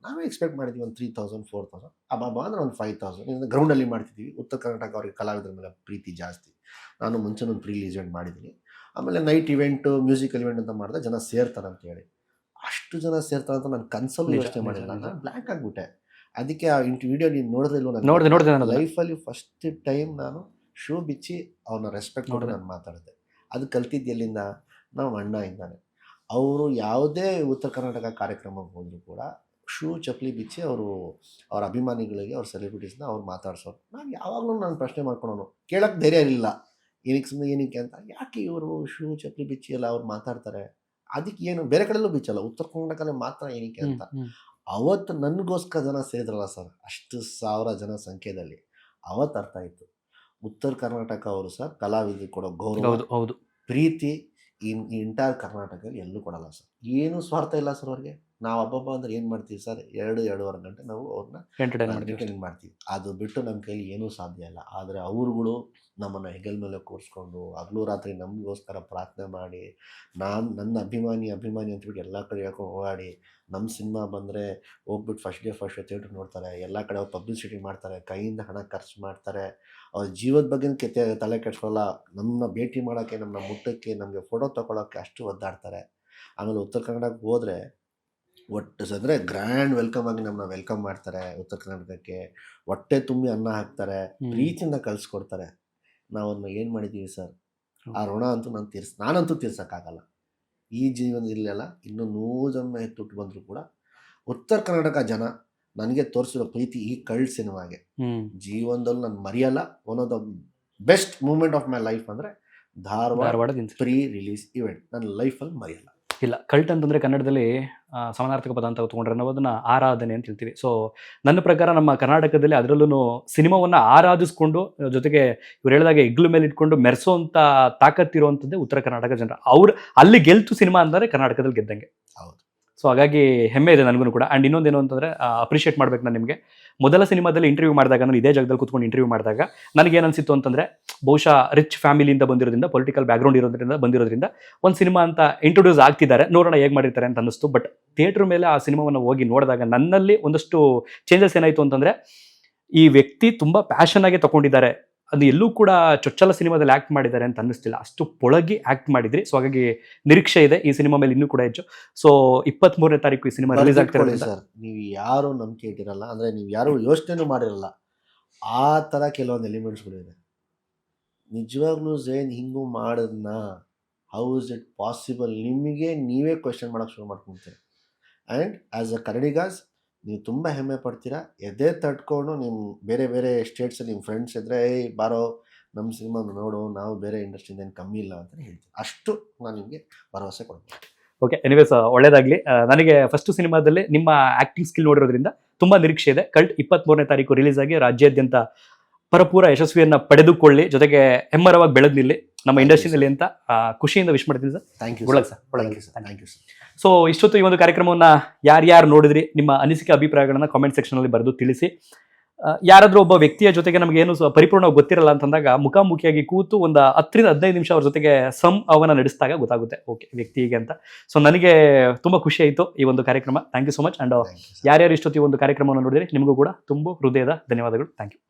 ನಾವೇ ಎಕ್ಸ್ಪೆಕ್ಟ್ ಮಾಡಿದ್ವಿ ಒಂದು 3,000 4,000, ಅಬ್ಬಾ ಅಂದರೆ ಒಂದು 5,000 ಗ್ರೌಂಡಲ್ಲಿ ಮಾಡ್ತಿದ್ವಿ. ಉತ್ತರ ಕರ್ನಾಟಕ ಅವ್ರಿಗೆ ಕಲಾವಿದರ ಮೇಲೆ ಪ್ರೀತಿ ಜಾಸ್ತಿ. ನಾನು ಮುಂಚೆ ಒಂದು ಪ್ರೀ ಈವೆಂಟ್ ಮಾಡಿದ್ದೀನಿ, ಆಮೇಲೆ ನೈಟ್ ಇವೆಂಟು, ಮ್ಯೂಸಿಕಲ್ ಇವೆಂಟ್ ಅಂತ ಮಾಡಿದ್ರೆ ಜನ ಸೇರ್ತಾರೆ ಅಂತೇಳಿ. ಅಷ್ಟು ಜನ ಸೇರ್ತಾರೆ ಅಂತ ನಾನು ಕನ್ಸಲ್ಲೂ ಯೋಚನೆ ಮಾಡಿಲ್ಲ. ನಾನು ಬ್ಲ್ಯಾಂಕ್ ಆಗಿಬಿಟ್ಟೆ. ಅದಕ್ಕೆ ಆ ವಿಡಿಯೋ ನೀನು ನೋಡಿದ್ರಿಲ್ಲೋ, ನಾನು ಲೈಫಲ್ಲಿ ಫಸ್ಟ್ ಟೈಮ್ ನಾನು ಶೂ ಬಿಚ್ಚಿ ಅವ್ರನ್ನ ರೆಸ್ಪೆಕ್ಟ್ ಮಾಡಿ ನಾನು ಮಾತಾಡಿದೆ. ಅದು ಕಲ್ತಿದ್ದು ಎಲ್ಲಿಂದ, ನಾವು ಅಣ್ಣ ಇಂದಾನೆ. ಅವರು ಯಾವುದೇ ಉತ್ತರ ಕರ್ನಾಟಕ ಕಾರ್ಯಕ್ರಮಕ್ಕೆ ಹೋದರೂ ಕೂಡ ಶೂ ಚಪ್ಪಲಿ ಬಿಚ್ಚಿ ಅವ್ರ ಅಭಿಮಾನಿಗಳಿಗೆ, ಅವ್ರ ಸೆಲೆಬ್ರಿಟೀಸ್ನ ಅವ್ರು ಮಾತಾಡ್ಸೋರು. ನಾನು ಯಾವಾಗಲೂ ನಾನು ಪ್ರಶ್ನೆ ಮಾಡ್ಕೊಳೋನು, ಕೇಳೋಕ್ಕೆ ಧೈರ್ಯ ಇರಲಿಲ್ಲ. ಏನಕ್ಕೆ ಅಂತ, ಯಾಕೆ ಇವರು ಶೂ ಚಪ್ಪಲಿ ಬಿಚ್ಚಿ ಎಲ್ಲ ಅವ್ರು ಮಾತಾಡ್ತಾರೆ, ಅದಕ್ಕೆ ಏನು ಬೇರೆ ಕಡೆಯಲ್ಲೂ ಬಿಚ್ಚಲ್ಲ, ಉತ್ತರ ಕರ್ನಾಟಕನೇ ಮಾತ್ರ ಏನಕ್ಕೆ ಅಂತ. ಅವತ್ತು ನನಗೋಸ್ಕರ ಜನ ಸೇರಿದ್ರಲ್ಲ ಸರ್, ಅಷ್ಟು 1,000 ಜನ ಸಂಖ್ಯೆಯಲ್ಲಿ, ಅವತ್ತು ಅರ್ಥ ಆಯಿತು ಉತ್ತರ ಕರ್ನಾಟಕ ಅವರು ಸರ್ ಕಲಾವಿದರು ಕೊಡೋ ಗೌರವ, ಪ್ರೀತಿ ಈ ಇಂಟೈರ್ ಕರ್ನಾಟಕದಲ್ಲಿ ಎಲ್ಲೂ ಕೊಡಲ್ಲ ಸರ್. ಏನೂ ಸ್ವಾರ್ಥ ಇಲ್ಲ ಸರ್ ಅವ್ರಿಗೆ. ನಾವು ಹಬ್ಬ ಅಂದ್ರೆ ಏನು ಮಾಡ್ತೀವಿ ಸರ್, 2-2.5 ಗಂಟೆ ನಾವು ಅವ್ರನ್ನ ಎಂಟರ್ಟೈನ್ ಮಾಡ್ತೀವಿ. ಅದು ಬಿಟ್ಟು ನಮ್ಮ ಕೈಲಿ ಏನೂ ಸಾಧ್ಯ ಇಲ್ಲ. ಆದರೆ ಅವ್ರುಗಳು ನಮ್ಮನ್ನು ಹೆಗಲ ಮೇಲೆ ಕೂರಿಸ್ಕೊಂಡು ಹಗಲು ರಾತ್ರಿ ನಮಗೋಸ್ಕರ ಪ್ರಾರ್ಥನೆ ಮಾಡಿ, ನನ್ನ ಅಭಿಮಾನಿ ಅಂತಬಿಟ್ಟು ಎಲ್ಲ ಕಡೆ ಹೇಳ್ಕೊಂಡು ಓಡಾಡಿ, ನಮ್ಮ ಸಿನಿಮಾ ಬಂದರೆ ಹೋಗ್ಬಿಟ್ಟು ಫಸ್ಟ್ ಡೇ ಥಿಯೇಟ್ರ್ ನೋಡ್ತಾರೆ, ಎಲ್ಲ ಕಡೆ ಅವ್ರು ಪಬ್ಲಿಸಿಟಿ ಮಾಡ್ತಾರೆ, ಕೈಯಿಂದ ಹಣ ಖರ್ಚು ಮಾಡ್ತಾರೆ. ಅವ್ರ ಜೀವದ ಬಗ್ಗೆ ತಲೆ ಕೆಡ್ಸ್ಕೊಳ್ಳಲ್ಲ. ನಮ್ಮನ್ನ ಭೇಟಿ ಮಾಡೋಕ್ಕೆ, ನಮ್ಮನ್ನ ಮುಟ್ಟಕ್ಕೆ, ನಮಗೆ ಫೋಟೋ ತೊಗೊಳಕ್ಕೆ ಅಷ್ಟು ಒದ್ದಾಡ್ತಾರೆ. ಆಮೇಲೆ ಉತ್ತರ ಕನ್ನಡಕ್ಕೆ ಹೋದರೆ ಒಟ್ಟು ಅಂದರೆ ಗ್ರ್ಯಾಂಡ್ ವೆಲ್ಕಮ್ ಆಗಿ ನಮ್ಮನ್ನ ವೆಲ್ಕಮ್ ಮಾಡ್ತಾರೆ. ಉತ್ತರ ಕರ್ನಾಟಕಕ್ಕೆ ಹೊಟ್ಟೆ ತುಂಬಿ ಅನ್ನ ಹಾಕ್ತಾರೆ, ಪ್ರೀತಿಯಿಂದ ಕಳಿಸ್ಕೊಡ್ತಾರೆ. ನಾವು ಅದನ್ನ ಏನು ಮಾಡಿದ್ದೀವಿ ಸರ್, ಆ ಋಣ ಅಂತೂ ನಾನಂತೂ ತೀರ್ಸೋಕ್ಕಾಗಲ್ಲ. ಈ ಜೀವನದಲ್ಲೆಲ್ಲ ಇನ್ನೂ 100 ಜನ್ಮ ಎತ್ತುಟ್ಟು ಬಂದರೂ ಕೂಡ ಉತ್ತರ ಕರ್ನಾಟಕ ಜನ ನನಗೆ ತೋರಿಸಿರೋ ಪ್ರೀತಿ ಈ ಕಳ್ಳ ಸಿನಿಮಾಗೆ ಜೀವನದಲ್ಲಿ ನಾನು ಮರೆಯಲ್ಲ. One of the best moment of my life ಅಂದರೆ ಧಾರವಾಡ ಪ್ರೀ ರಿಲೀಸ್ ಇವೆಂಟ್ ನನ್ನ ಲೈಫಲ್ಲಿ ಮರೆಯಲ್ಲ. ಇಲ್ಲ, ಕಲ್ಟ್ ಅಂತಂದರೆ ಕನ್ನಡದಲ್ಲಿ ಸಮಾನಾರ್ಥಕ ಪದ ಅಂತ ತೊಗೊಂಡ್ರೆ ನಾವು ಅದನ್ನು ಆರಾಧನೆ ಅಂತ ಹೇಳ್ತೀವಿ. ಸೊ ನನ್ನ ಪ್ರಕಾರ ನಮ್ಮ ಕರ್ನಾಟಕದಲ್ಲಿ ಅದರಲ್ಲೂ ಸಿನಿಮಾವನ್ನು ಆರಾಧಿಸ್ಕೊಂಡು, ಜೊತೆಗೆ ಇವ್ರು ಹೇಳಿದಾಗೆ ಹೆಗ್ಲು ಮೇಲೆ ಇಟ್ಕೊಂಡು ಮೆರೆಸೋಂಥ ತಾಕತ್ತಿರುವಂಥದ್ದೇ ಉತ್ತರ ಕರ್ನಾಟಕ ಜನರು. ಅವ್ರು ಅಲ್ಲಿ ಗೆಲ್ತು ಸಿನಿಮಾ ಅಂದರೆ ಕರ್ನಾಟಕದಲ್ಲಿ ಗೆದ್ದಂಗೆ. ಹೌದು. ಸೊ ಹಾಗಾಗಿ ಹೆಮ್ಮೆ ಇದೆ ನನಗೂ ಕೂಡ. ಆ್ಯಂಡ್ ಇನ್ನೊಂದೇನು ಅಂತಂದರೆ ಅಪ್ರಿಷಿಯೇಟ್ ಮಾಡಬೇಕು ನಾನು ನಿಮಗೆ. ಮೊದಲ ಸಿನಿಮಾದಲ್ಲಿ ಇಂಟರ್ವ್ಯೂ ಮಾಡಿದಾಗ, ನಾನು ಇದೇ ಜಾಗದಲ್ಲಿ ಕೂತ್ಕೊಂಡು ಇಂಟರ್ವ್ಯೂ ಮಾಡಿದಾಗ ನನಗೇನು ಅನಿಸಿತ್ತು ಅಂತಂದರೆ, ಬಹುಶಃ ರಿಚ್ ಫ್ಯಾಮಿಲಿಯಿಂದ ಬಂದಿರೋದ್ರಿಂದ, ಪೊಲಿಟಿಕಲ್ ಬ್ಯಾಕ್ಗ್ರೌಂಡ್ ಬಂದಿರೋದ್ರಿಂದ ಒಂದು ಸಿನಿಮಾ ಅಂತ ಇಂಟ್ರೊಡ್ಯೂಸ್ ಆಗ್ತಿದ್ದಾರೆ, ನೋಡೋಣ ಹೇಗೆ ಮಾಡಿರ್ತಾರೆ ಅಂತ ಅನ್ನಿಸ್ತು. ಬಟ್ ಥಿಯೇಟ್ರ್ ಮೇಲೆ ಆ ಸಿನಿಮಾವನ್ನು ಹೋಗಿ ನೋಡಿದಾಗ ನನ್ನಲ್ಲಿ ಒಂದಷ್ಟು ಚೇಂಜಸ್ ಏನಾಯಿತು ಅಂತಂದರೆ, ಈ ವ್ಯಕ್ತಿ ತುಂಬ ಪ್ಯಾಷನ್ ಆಗಿ ತೊಗೊಂಡಿದ್ದಾರೆ, ಅದು ಎಲ್ಲೂ ಕೂಡ ಚೊಚ್ಚಲ ಸಿನಿಮಾದಲ್ಲಿ ಆಕ್ಟ್ ಮಾಡಿದ್ದಾರೆ ಅಂತ ಅನ್ನಿಸ್ತಿಲ್ಲ, ಅಷ್ಟು ಪೊಳಗಿ ಆಕ್ಟ್ ಮಾಡಿದ್ರಿ. ಸೊ ಹಾಗಾಗಿ ನಿರೀಕ್ಷೆ ಇದೆ ಈ ಸಿನಿಮಾ ಮೇಲೆ ಇನ್ನೂ ಕೂಡ ಹೆಚ್ಚು. ಸೊ 23ನೇ ತಾರೀಕು ಈ ಸಿನಿಮಾ ರಿಲೀಸ್ ಆಗ್ತಿರೋದು ಸರ್. ನೀವು ಯಾರು ನಂಬಿಕೆ ಇಟ್ಟಿರಲ್ಲ, ಅಂದ್ರೆ ನೀವು ಯಾರು ಯೋಚನೆನೂ ಮಾಡಿರಲ್ಲ, ಆ ತರ ಕೆಲವೊಂದು ಎಲಿಮೆಂಟ್ಸ್ಗಳಿದೆ. ನಿಜವಾಗ್ಲೂ ಝೇನ್ ಹಿಂಗೂ ಮಾಡೋದನ್ನ ಹೌ ಇಸ್ ಇಟ್ ಪಾಸಿಬಲ್, ನಿಮಗೆ ನೀವೇ ಕ್ವೆಶನ್ ಮಾಡೋಕೆ ಶುರು ಮಾಡ್ಕೊತೀರಿ. ಆ್ಯಂಡ್ ಆ್ಯಸ್ ಅ ಕನ್ನಡಿಗಾಸ್ ನೀವು ತುಂಬ ಹೆಮ್ಮೆ ಪಡ್ತೀರಾ. ಎದೆ ತಟ್ಕೊಂಡು ನಿಮ್ಮ ಬೇರೆ ಬೇರೆ ಸ್ಟೇಟ್ಸಲ್ಲಿ ನಿಮ್ಮ ಫ್ರೆಂಡ್ಸ್ ಇದ್ದರೆ, ಏಯ್ ಬಾರೋ ನಮ್ಮ ಸಿನಿಮಾ ನೋಡು, ನಾವು ಬೇರೆ ಇಂಡಸ್ಟ್ರಿಯಿಂದ ಏನು ಕಮ್ಮಿ ಇಲ್ಲ ಅಂತ ಹೇಳ್ತೀನಿ. ಅಷ್ಟು ನಾನು ನಿಮಗೆ ಭರವಸೆ ಕೊಡ್ತೀನಿ. ಓಕೆ, ಎನಿವೇಸ್ ಒಳ್ಳೇದಾಗಲಿ. ನನಗೆ ಫಸ್ಟ್ ಸಿನಿಮಾದಲ್ಲಿ ನಿಮ್ಮ ಆಕ್ಟಿಂಗ್ ಸ್ಕಿಲ್ ನೋಡಿರೋದ್ರಿಂದ ತುಂಬ ನಿರೀಕ್ಷೆ ಇದೆ. ಕಲ್ಟ್ 23ನೇ ತಾರೀಕು ರಿಲೀಸ್ ಆಗಿ ರಾಜ್ಯಾದ್ಯಂತ ಪರಪೂರ ಯಶಸ್ವಿಯನ್ನು ಪಡೆದುಕೊಳ್ಳಿ, ಜೊತೆಗೆ ಹೆಮ್ಮರವಾಗಿ ಬೆಳೆದು ನಿಲ್ಲಿ ನಮ್ಮ ಇಂಡಸ್ಟ್ರಿನಲ್ಲಿ ಅಂತ ಖುಷಿಯಿಂದ ವಿಶ್ ಮಾಡ್ತೀನಿ sir. Thank you sir. Thank you sir. So ಇಷ್ಟೊತ್ತು ಈ ಒಂದು ಕಾರ್ಯಕ್ರಮವನ್ನು ಯಾರ್ಯಾರು ನೋಡಿದ್ರಿ, ನಿಮ್ಮ ಅನಿಸಿಕೆ ಅಭಿಪ್ರಾಯಗಳನ್ನ ಕಾಮೆಂಟ್ ಸೆಕ್ಷನಲ್ಲಿ ಬರೆದು ತಿಳಿಸಿ. ಯಾರಾದರೂ ಒಬ್ಬ ವ್ಯಕ್ತಿಯ ಜೊತೆಗೆ ನಮಗೆ ಏನು ಪರಿಪೂರ್ಣವಾಗಿ ಗೊತ್ತಿರಲ್ಲ ಅಂತಂದಾಗ ಮುಖಾಮುಖಿಯಾಗಿ ಕೂತು ಒಂದು 10 ರಿಂದ 15 ನಿಮಿಷ ಅವ್ರ ಜೊತೆಗೆ ಸಂವಹನ ನಡೆಸಿದಾಗ ಗೊತ್ತಾಗುತ್ತೆ ಓಕೆ ವ್ಯಕ್ತಿ ಹೀಗೆ ಅಂತ. ಸೊ ನನಗೆ ತುಂಬ ಖುಷಿ ಆಯಿತು ಈ ಒಂದು ಕಾರ್ಯಕ್ರಮ. Thank you so much. And ಯಾರ್ಯಾರು ಇಷ್ಟೊತ್ತು ಈ ಒಂದು ಕಾರ್ಯಕ್ರಮವನ್ನು ನೋಡಿದ್ರಿ ನಿಮಗೂ ಕೂಡ ತುಂಬ ಹೃದಯದ ಧನ್ಯವಾದಗಳು. Thank you.